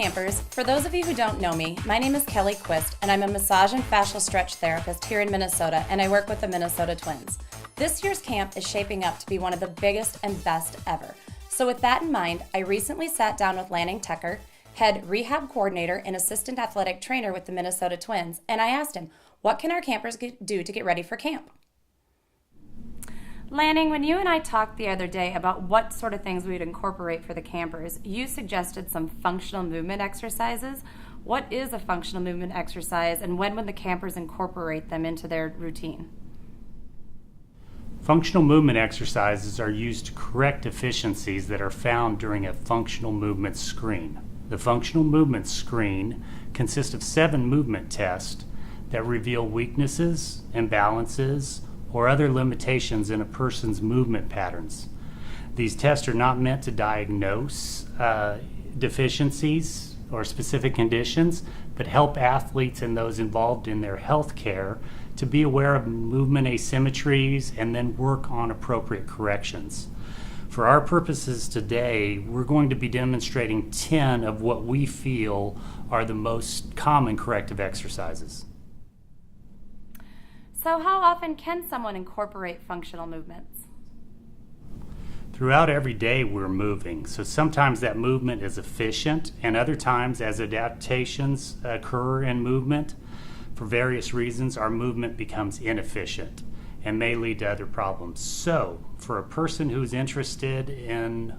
campers. For those of you who don't know me, my name is Kelli Quist, and I'm a massage and fascial stretch therapist here in Minnesota, and I work with the Minnesota Twins. This year's camp is shaping up to be one of the biggest and best ever. So with that in mind, I recently sat down with Lanning Tucker, head rehab coordinator and assistant athletic trainer with the Minnesota Twins, and I asked him, what can our campers do to get ready for camp? Lanning, when you and I talked the other day about what sort of things we would incorporate for the campers, you suggested some functional movement exercises. What is a functional movement exercise, and when would the campers incorporate them into their routine? Functional movement exercises are used to correct deficiencies that are found during a functional movement screen. The functional movement screen consists of 7 movement tests that reveal weaknesses, imbalances, or other limitations in a person's movement patterns. These tests are not meant to diagnose deficiencies or specific conditions, but help athletes and those involved in their health care to be aware of movement asymmetries and then work on appropriate corrections. For our purposes today, we're going to be demonstrating 10 of what we feel are the most common corrective exercises. So how often can someone incorporate functional movements? Throughout every day we're moving, so sometimes that movement is efficient, and other times as adaptations occur in movement, for various reasons our movement becomes inefficient and may lead to other problems. So for a person who's interested in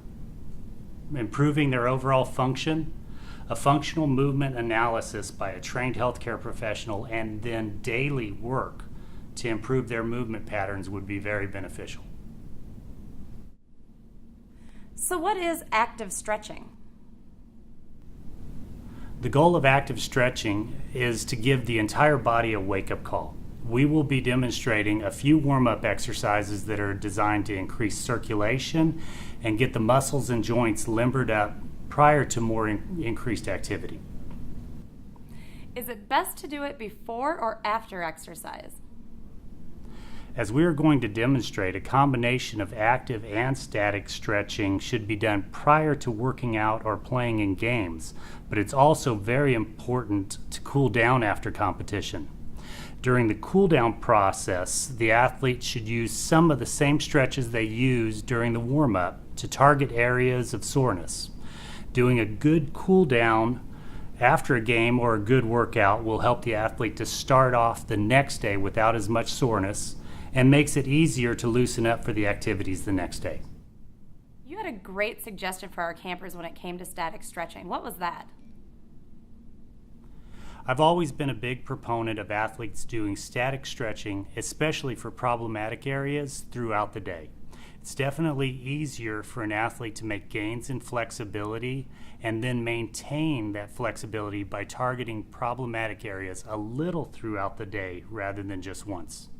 improving their overall function, a functional movement analysis by a trained healthcare professional and then daily work to improve their movement patterns would be very beneficial. So what is active stretching? The goal of active stretching is to give the entire body a wake-up call. We will be demonstrating a few warm-up exercises that are designed to increase circulation and get the muscles and joints limbered up prior to more increased activity. Is it best to do it before or after exercise? As we are going to demonstrate, a combination of active and static stretching should be done prior to working out or playing in games, but it's also very important to cool down after competition. During the cool down process, the athlete should use some of the same stretches they use during the warm-up to target areas of soreness. Doing a good cool down after a game or a good workout will help the athlete to start off the next day without as much soreness, and makes it easier to loosen up for the activities the next day. You had a great suggestion for our campers when it came to static stretching. What was that? I've always been a big proponent of athletes doing static stretching, especially for problematic areas throughout the day. It's definitely easier for an athlete to make gains in flexibility and then maintain that flexibility by targeting problematic areas a little throughout the day rather than just once.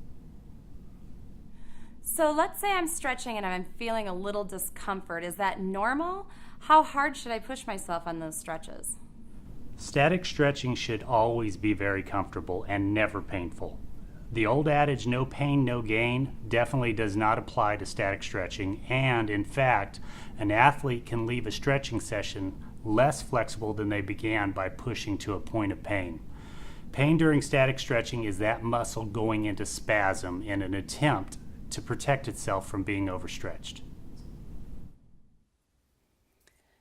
So let's say I'm stretching and I'm feeling a little discomfort. Is that normal? How hard should I push myself on those stretches? Static stretching should always be very comfortable and never painful. The old adage, no pain, no gain, definitely does not apply to static stretching, and in fact, an athlete can leave a stretching session less flexible than they began by pushing to a point of pain. Pain during static stretching is that muscle going into spasm in an attempt to protect itself from being overstretched.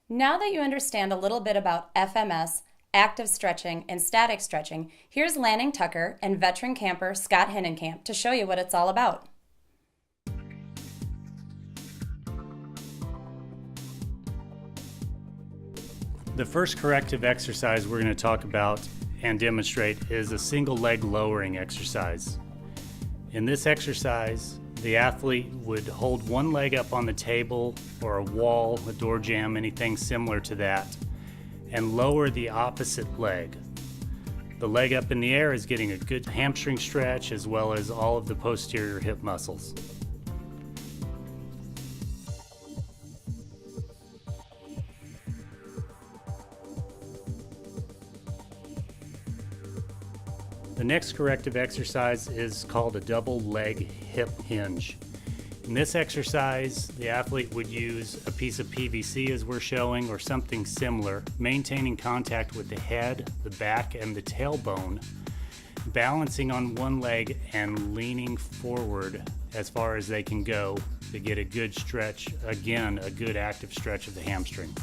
Now that you understand a little bit about FMS, active stretching, and static stretching, here's Lanning Tucker and veteran camper Scott Hinnenkamp to show you what it's all about. The first corrective exercise we're going to talk about and demonstrate is a single leg lowering exercise. In this exercise, the athlete would hold one leg up on the table or a wall, a door jamb, anything similar to that, and lower the opposite leg. The leg up in the air is getting a good hamstring stretch as well as all of the posterior hip muscles. The next corrective exercise is called a double leg hip hinge. In this exercise, the athlete would use a piece of PVC as we're showing or something similar, maintaining contact with the head, the back, and the tailbone, balancing on one leg and leaning forward as far as they can go to get a good stretch, again, a good active stretch of the hamstring.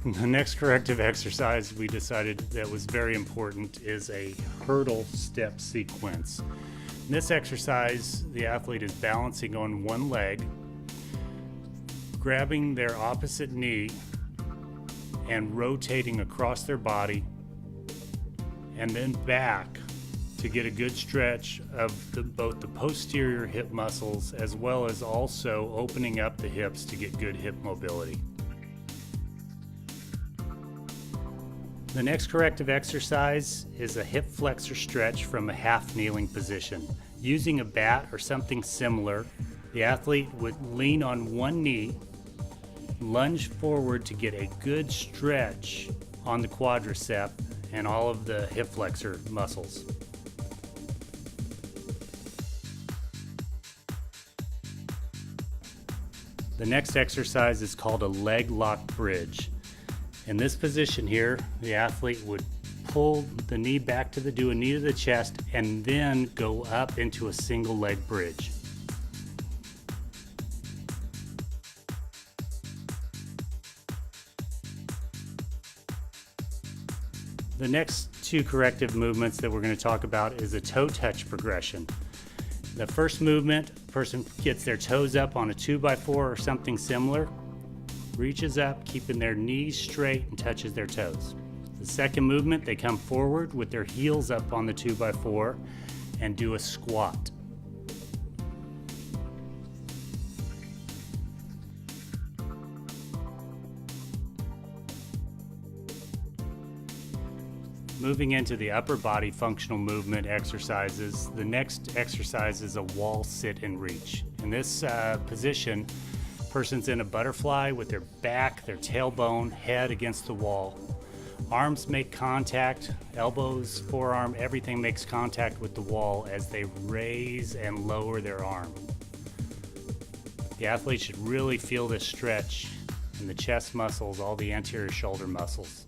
The next corrective exercise we decided that was very important is a hurdle step sequence. In this exercise, the athlete is balancing on one leg, grabbing their opposite knee and rotating across their body, and then back to get a good stretch of both the posterior hip muscles as well as also opening up the hips to get good hip mobility. The next corrective exercise is a hip flexor stretch from a half kneeling position. Using a bat or something similar, the athlete would lean on one knee, lunge forward to get a good stretch on the quadricep and all of the hip flexor muscles. The next exercise is called a leg lock bridge. In this position here, the athlete would pull the knee back to do a knee to the chest and then go up into a single leg bridge. The next two corrective movements that we're going to talk about is a toe touch progression. The first movement, the person gets their toes up on a 2x4 or something similar, reaches up, keeping their knees straight and touches their toes. The second movement, they come forward with their heels up on the 2x4 and do a squat. Moving into the upper body functional movement exercises, the next exercise is a wall sit and reach. In this position, person's in a butterfly with their back, their tailbone, head against the wall. Arms make contact, elbows, forearm, everything makes contact with the wall as they raise and lower their arm. The athlete should really feel this stretch in the chest muscles, all the anterior shoulder muscles.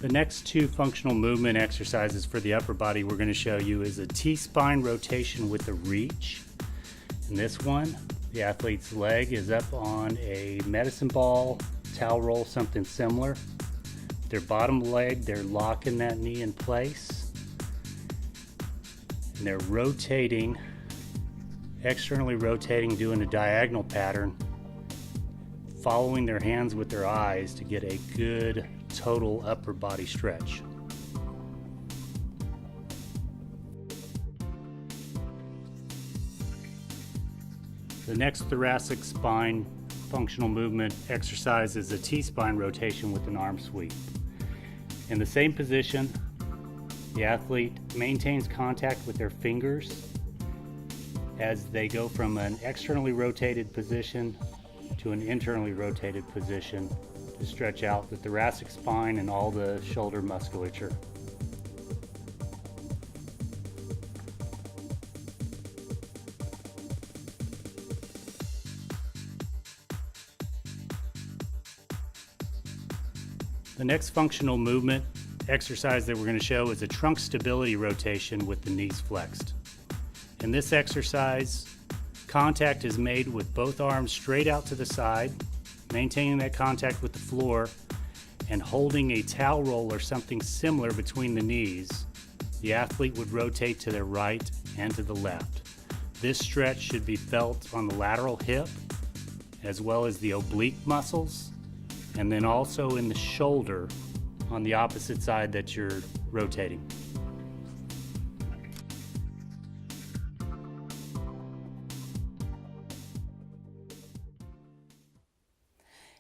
The next two functional movement exercises for the upper body we're going to show you is a T-spine rotation with a reach. In this one, the athlete's leg is up on a medicine ball, towel roll, something similar. Their bottom leg, they're locking that knee in place. And they're rotating, externally rotating, doing a diagonal pattern, following their hands with their eyes to get a good total upper body stretch. The next thoracic spine functional movement exercise is a T-spine rotation with an arm sweep. In the same position, the athlete maintains contact with their fingers as they go from an externally rotated position to an internally rotated position to stretch out the thoracic spine and all the shoulder musculature. The next functional movement exercise that we're going to show is a trunk stability rotation with the knees flexed. In this exercise, contact is made with both arms straight out to the side, maintaining that contact with the floor and holding a towel roll or something similar between the knees. The athlete would rotate to their right and to the left. This stretch should be felt on the lateral hip as well as the oblique muscles, and then also in the shoulder on the opposite side that you're rotating.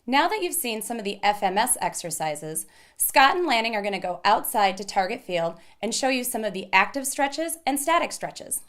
Now that you've seen some of the FMS exercises, Scott and Lanning are going to go outside to target field and show you some of the active stretches and static stretches.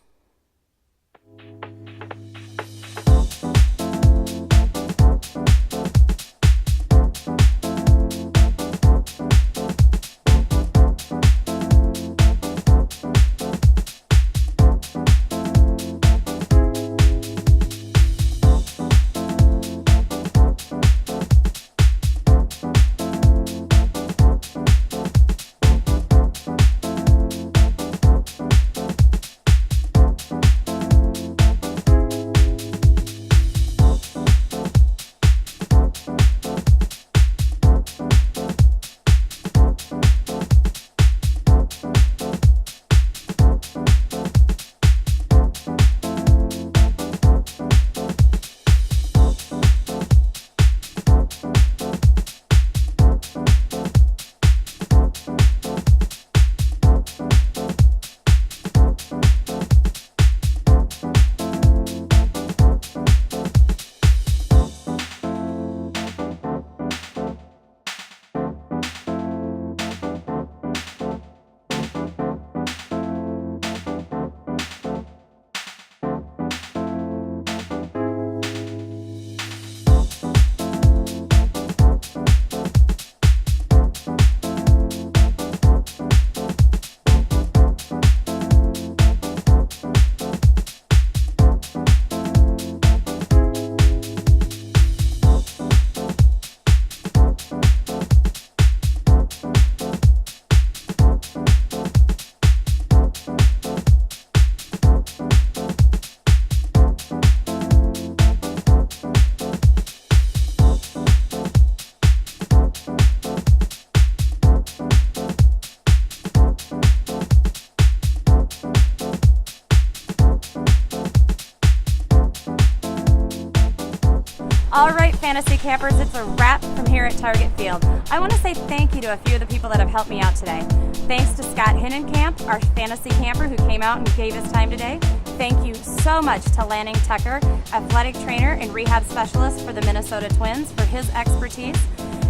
All right, fantasy campers, it's a wrap from here at Target Field. I want to say thank you to a few of the people that have helped me out today. Thanks to Scott Hinnenkamp, our fantasy camper who came out and gave his time today. Thank you so much to Lanning Tucker, athletic trainer and rehab specialist for the Minnesota Twins, for his expertise.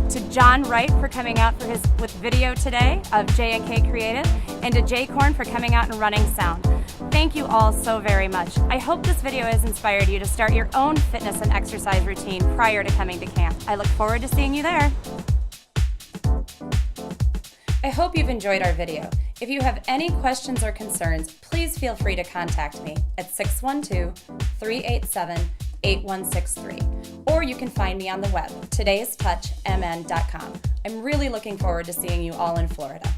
To John Wright for coming out with video today of J&K Creative, and to Jay Korn for coming out and running sound. Thank you all so very much. I hope this video has inspired you to start your own fitness and exercise routine prior to coming to camp. I look forward to seeing you there. I hope you've enjoyed our video. If you have any questions or concerns, please feel free to contact me at 612-387-8163. Or you can find me on the web, todaystoouchmn.com. I'm really looking forward to seeing you all in Florida.